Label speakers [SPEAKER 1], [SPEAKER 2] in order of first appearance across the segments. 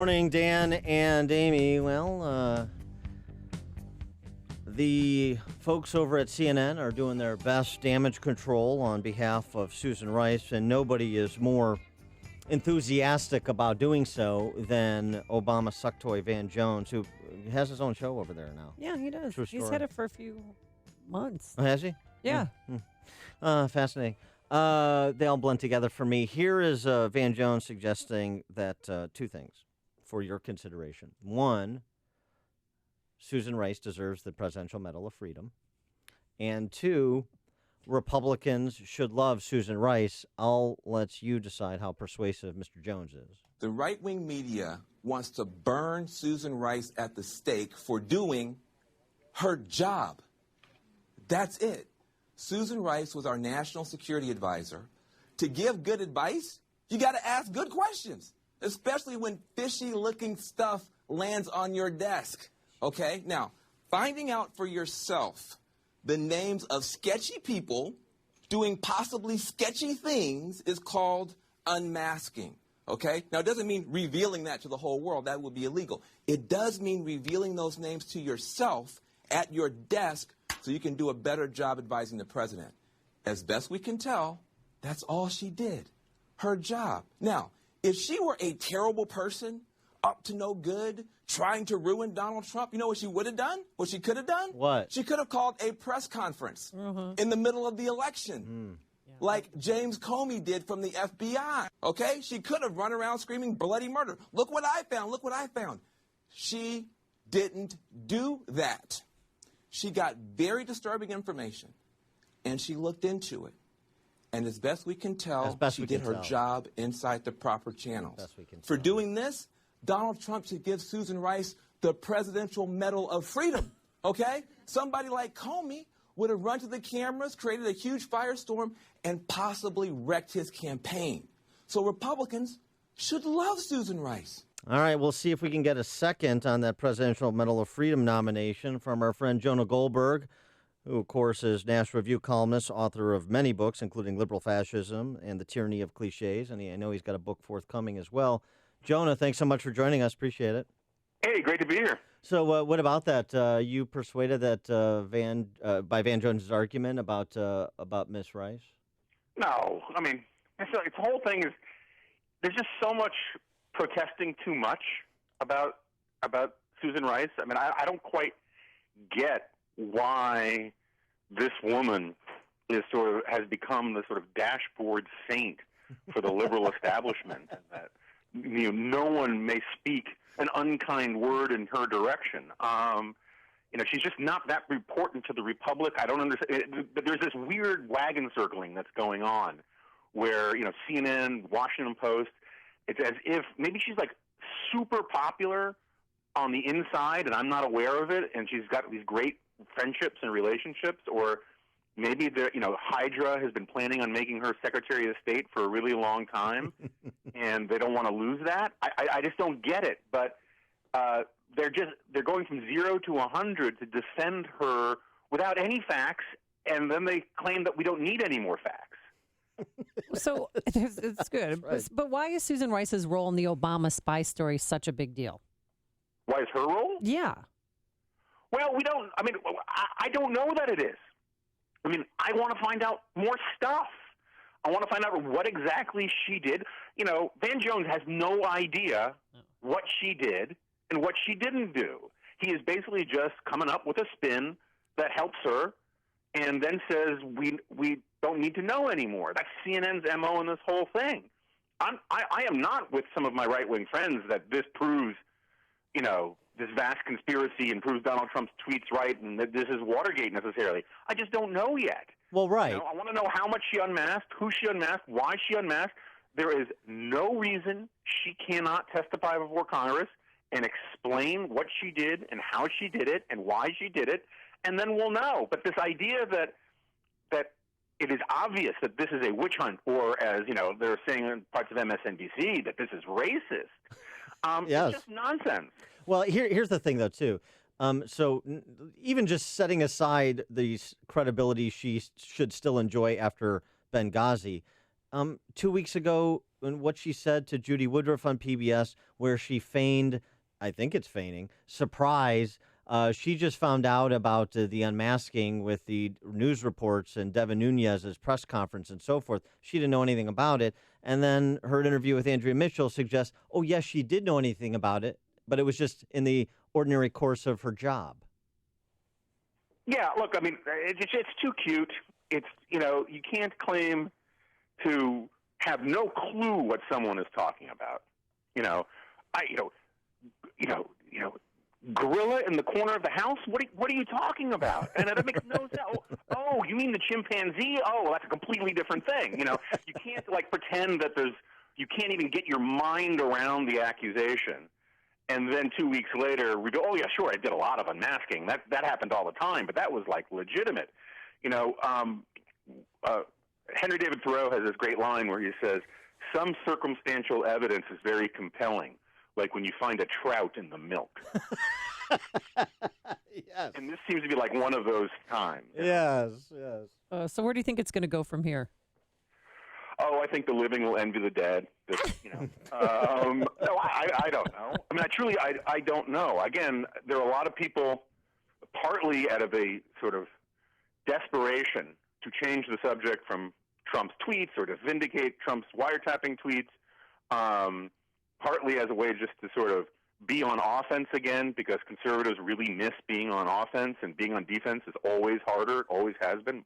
[SPEAKER 1] Morning, Dan and Amy. Well, the folks over at CNN are doing their best damage control on behalf of Susan Rice, and nobody is more enthusiastic about doing so than Obama sucktoy Van Jones, who has his own show over there now.
[SPEAKER 2] Yeah, he does.
[SPEAKER 1] True
[SPEAKER 2] He's
[SPEAKER 1] story.
[SPEAKER 2] had it for a few months.
[SPEAKER 1] Oh, has he?
[SPEAKER 2] Yeah.
[SPEAKER 1] Fascinating. They all blend together for me. Here is Van Jones suggesting that two things for your consideration. One, Susan Rice deserves the Presidential Medal of Freedom. And two, Republicans should love Susan Rice. I'll let you decide how persuasive Mr. Jones is.
[SPEAKER 3] The right-wing media wants to burn Susan Rice at the stake for doing her job. That's it. Susan Rice was our national security advisor. To give good advice, you got to ask good questions, especially when fishy-looking stuff lands on your desk. Okay? Now, finding out for yourself the names of sketchy people doing possibly sketchy things is called unmasking. Okay? Now, it doesn't mean revealing that to the whole world. That would be illegal. It does mean revealing those names to yourself at your desk so you can do a better job advising the president. As best we can tell, that's all she did. Her job. Now, if she were a terrible person, up to no good, trying to ruin Donald Trump, you know what she would have done? What she could have done?
[SPEAKER 1] What?
[SPEAKER 3] She could have called a press conference in the middle of the election, like James Comey did from the FBI, okay? She could have run around screaming bloody murder. Look what I found, look what I found. She didn't do that. She got very disturbing information, and she looked into it. And as best we can tell, she did her job inside the proper channels. For doing this, Donald Trump should give Susan Rice the Presidential Medal of Freedom, okay? Somebody like Comey would have run to the cameras, created a huge firestorm, and possibly wrecked his campaign. So Republicans should love Susan Rice.
[SPEAKER 1] All right, we'll see if we can get a second on that Presidential Medal of Freedom nomination from our friend Jonah Goldberg, who, of course, is National Review columnist, author of many books, including Liberal Fascism and The Tyranny of Cliches, and I know he's got a book forthcoming as well. Jonah, thanks so much for joining us. Appreciate it.
[SPEAKER 4] Hey, great to be here.
[SPEAKER 1] So what about that? You persuaded that by Van Jones' argument about Miss Rice?
[SPEAKER 4] No, I mean, it's the whole thing is there's just so much protesting too much about Susan Rice. I mean, I don't quite get why this woman has become the sort of dashboard saint for the liberal establishment, and that no one may speak an unkind word in her direction. She's just not that important to the Republic. I don't understand. There's this weird wagon circling that's going on where, CNN, Washington Post, it's as if maybe she's like super popular on the inside and I'm not aware of it, and she's got these great friendships and relationships, or maybe Hydra has been planning on making her Secretary of State for a really long time, and they don't want to lose that. I just don't get it. But they're going from 0 to 100 to defend her without any facts, and then they claim that we don't need any more facts.
[SPEAKER 2] So it's good.
[SPEAKER 1] Right.
[SPEAKER 2] But why is Susan Rice's role in the Obama spy story such a big deal?
[SPEAKER 4] Why is her role?
[SPEAKER 2] Yeah.
[SPEAKER 4] Well, I don't know that it is. I mean, I want to find out more stuff. I want to find out what exactly she did. Van Jones has no idea what she did and what she didn't do. He is basically just coming up with a spin that helps her and then says we don't need to know anymore. That's CNN's MO in this whole thing. I am not with some of my right-wing friends that this proves, this vast conspiracy and proves Donald Trump's tweets right and that this is Watergate necessarily. I just don't know yet.
[SPEAKER 1] Well, right.
[SPEAKER 4] I want to know how much she unmasked, who she unmasked, why she unmasked. There is no reason she cannot testify before Congress and explain what she did and how she did it and why she did it, and then we'll know. But this idea that it is obvious that this is a witch hunt, or as they're saying in parts of MSNBC that this is racist,
[SPEAKER 1] yes.
[SPEAKER 4] It's just nonsense.
[SPEAKER 1] Well, here's the thing, though, too. Even just setting aside the credibility she should still enjoy after Benghazi, 2 weeks ago, what she said to Judy Woodruff on PBS, where she feigned, I think it's feigning, surprise. She just found out about the unmasking with the news reports and Devin Nunes's press conference and so forth. She didn't know anything about it. And then her interview with Andrea Mitchell suggests, oh, yes, she did know anything about it, but it was just in the ordinary course of her job.
[SPEAKER 4] Yeah, look, I mean, it's too cute. It's, you can't claim to have no clue what someone is talking about. Gorilla in the corner of the house? What are you talking about? And that makes no sense. Oh, you mean the chimpanzee? Oh, well, that's a completely different thing. You can't pretend that you can't even get your mind around the accusation. And then 2 weeks later, we go, oh, yeah, sure, I did a lot of unmasking. That happened all the time, but that was, legitimate. Henry David Thoreau has this great line where he says, some circumstantial evidence is very compelling, like when you find a trout in the milk.
[SPEAKER 1] Yes.
[SPEAKER 4] And this seems to be like one of those times.
[SPEAKER 1] Yes.
[SPEAKER 2] So where do you think it's going to go from here?
[SPEAKER 4] Oh, I think the living will envy the dead. No, I don't know. I mean, I don't know. Again, there are a lot of people, partly out of a sort of desperation to change the subject from Trump's tweets or to vindicate Trump's wiretapping tweets, partly as a way just to sort of be on offense again, because conservatives really miss being on offense, and being on defense is always harder, always has been.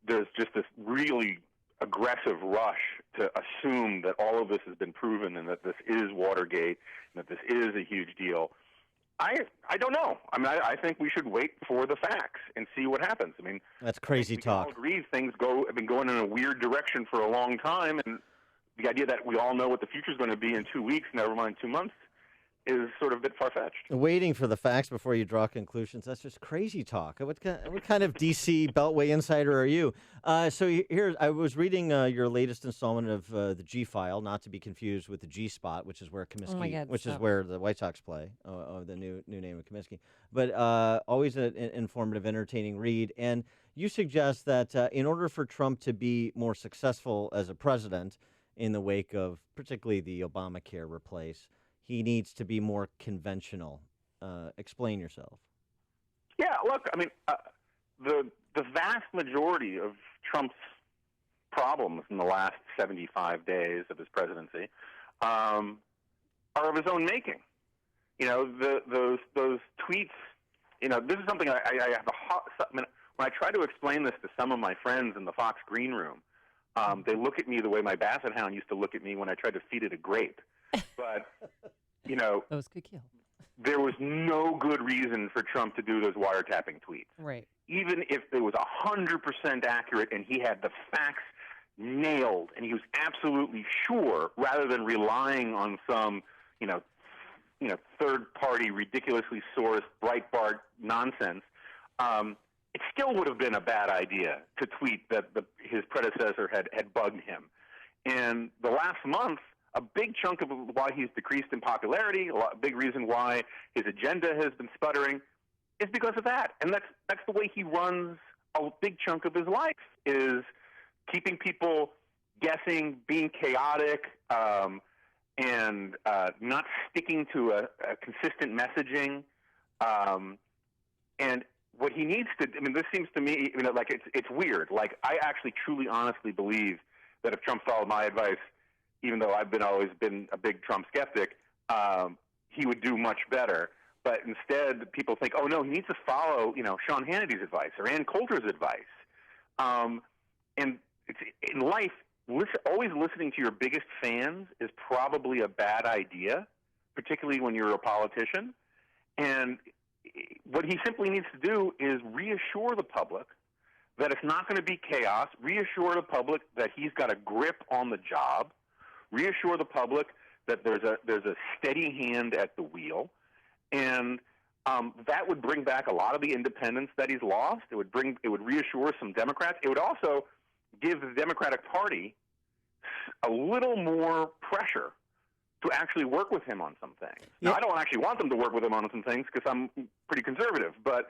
[SPEAKER 4] There's just this really aggressive rush to assume that all of this has been proven and that this is Watergate and that this is a huge deal. I don't know. I mean, I think we should wait for the facts and see what happens. I mean,
[SPEAKER 1] that's crazy talk.
[SPEAKER 4] We all agree things have been going in a weird direction for a long time, and the idea that we all know what the future is going to be in 2 weeks, never mind 2 months, is sort of a bit far-fetched.
[SPEAKER 1] Waiting for the facts before you draw conclusions, that's just crazy talk. What kind of D.C. Beltway insider are you? So here, I was reading your latest installment of the G-File, not to be confused with the G-Spot, which is where Comiskey, is where the White Sox play, the new name of Comiskey. But always an informative, entertaining read. And you suggest that in order for Trump to be more successful as a president in the wake of particularly the Obamacare replace, he needs to be more conventional. Explain yourself.
[SPEAKER 4] Yeah, look, I mean, the vast majority of Trump's problems in the last 75 days of his presidency are of his own making. Those tweets. This is something I have when I try to explain this to some of my friends in the Fox green room, they look at me the way my basset hound used to look at me when I tried to feed it a grape. But,
[SPEAKER 2] those could kill.
[SPEAKER 4] There was no good reason for Trump to do those wiretapping tweets.
[SPEAKER 2] Right.
[SPEAKER 4] Even if it was 100% accurate and he had the facts nailed and he was absolutely sure, rather than relying on some, third-party, ridiculously sourced Breitbart nonsense, it still would have been a bad idea to tweet that his predecessor had bugged him. And the last month, a big chunk of why he's decreased in popularity, a big reason why his agenda has been sputtering, is because of that. And that's the way he runs a big chunk of his life, is keeping people guessing, being chaotic, and not sticking to a consistent messaging. And what he needs to, this seems to me, it's weird. Like, I actually truly honestly believe that if Trump followed my advice, even though I've always been a big Trump skeptic, he would do much better. But instead, people think, oh, no, he needs to follow, Sean Hannity's advice or Ann Coulter's advice. And in life, always listening to your biggest fans is probably a bad idea, particularly when you're a politician. And what he simply needs to do is reassure the public that it's not going to be chaos, reassure the public that he's got a grip on the job, reassure the public that there's a steady hand at the wheel, and that would bring back a lot of the independence that he's lost. It would reassure some Democrats. It would also give the Democratic Party a little more pressure to actually work with him on some things. Now, I don't actually want them to work with him on some things because I'm pretty conservative, but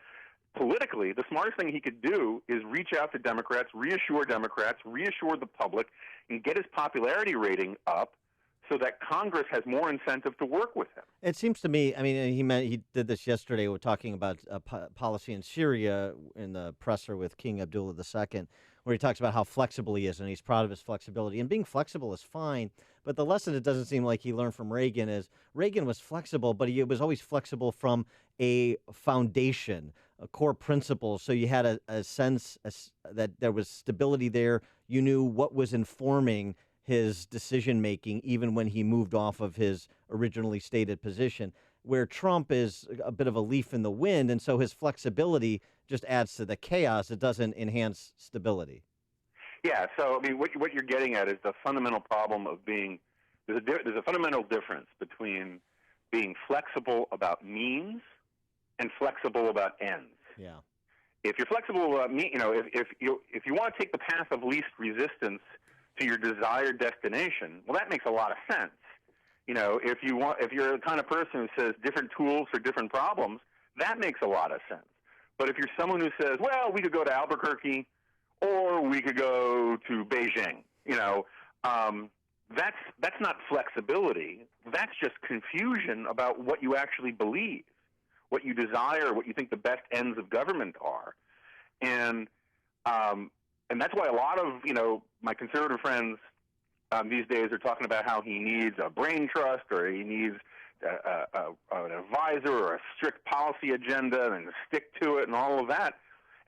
[SPEAKER 4] politically, the smartest thing he could do is reach out to Democrats, reassure the public, and get his popularity rating up so that Congress has more incentive to work with him.
[SPEAKER 1] It seems to me, I mean, he did this yesterday. We're talking about policy in Syria in the presser with King Abdullah II, where he talks about how flexible he is, and he's proud of his flexibility. And being flexible is fine, but the lesson it doesn't seem like he learned from Reagan is Reagan was flexible, but he was always flexible from a foundation, core principles. So you had a sense that there was stability there. You knew what was informing his decision-making, even when he moved off of his originally stated position, where Trump is a bit of a leaf in the wind, and so his flexibility just adds to the chaos. It doesn't enhance stability.
[SPEAKER 4] Yeah, so, I mean, what you're getting at is the fundamental problem of being there's a fundamental difference between being flexible about means and flexible about ends.
[SPEAKER 1] Yeah.
[SPEAKER 4] If you're flexible about if you want to take the path of least resistance to your desired destination, well, that makes a lot of sense. If you're the kind of person who says different tools for different problems, that makes a lot of sense. But if you're someone who says, well, we could go to Albuquerque or we could go to Beijing, that's not flexibility. That's just confusion about what you actually believe, what you desire, what you think the best ends of government are. And that's why a lot of, my conservative friends these days are talking about how he needs a brain trust or he needs an advisor or a strict policy agenda and to stick to it and all of that.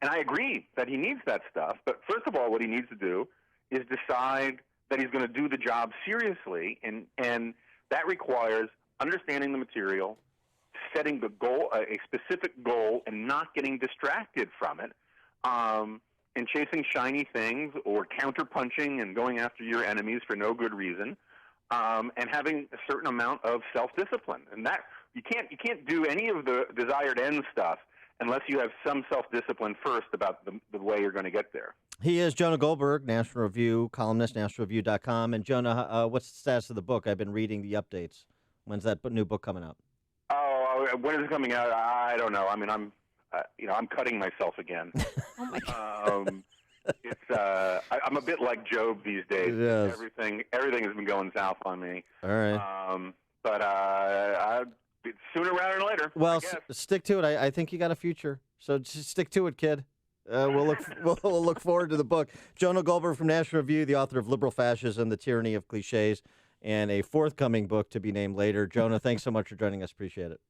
[SPEAKER 4] And I agree that he needs that stuff. But first of all, what he needs to do is decide that he's going to do the job seriously. And that requires understanding the material, setting the goal, a specific goal, and not getting distracted from it. And chasing shiny things or counterpunching and going after your enemies for no good reason, and having a certain amount of self-discipline. And that you can't do any of the desired end stuff unless you have some self-discipline first about the way you're going to get there.
[SPEAKER 1] He is Jonah Goldberg, National Review columnist, nationalreview.com. And Jonah, what's the status of the book? I've been reading the updates. When's that new book coming out?
[SPEAKER 4] Oh, when is it coming out? I don't know. I mean, I'm cutting myself again.
[SPEAKER 2] Oh my God.
[SPEAKER 4] I'm a bit like Job these days.
[SPEAKER 1] Yes.
[SPEAKER 4] Everything has been going south on me.
[SPEAKER 1] All right.
[SPEAKER 4] But sooner rather than later.
[SPEAKER 1] Well, stick to it. I think you got a future. So just stick to it, kid. We'll look forward to the book. Jonah Goldberg from National Review, the author of Liberal Fascism, The Tyranny of Cliches, and a forthcoming book to be named later. Jonah, thanks so much for joining us. Appreciate it.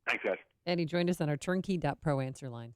[SPEAKER 4] Thanks, guys.
[SPEAKER 2] And he joined us on our turnkey.pro answer line.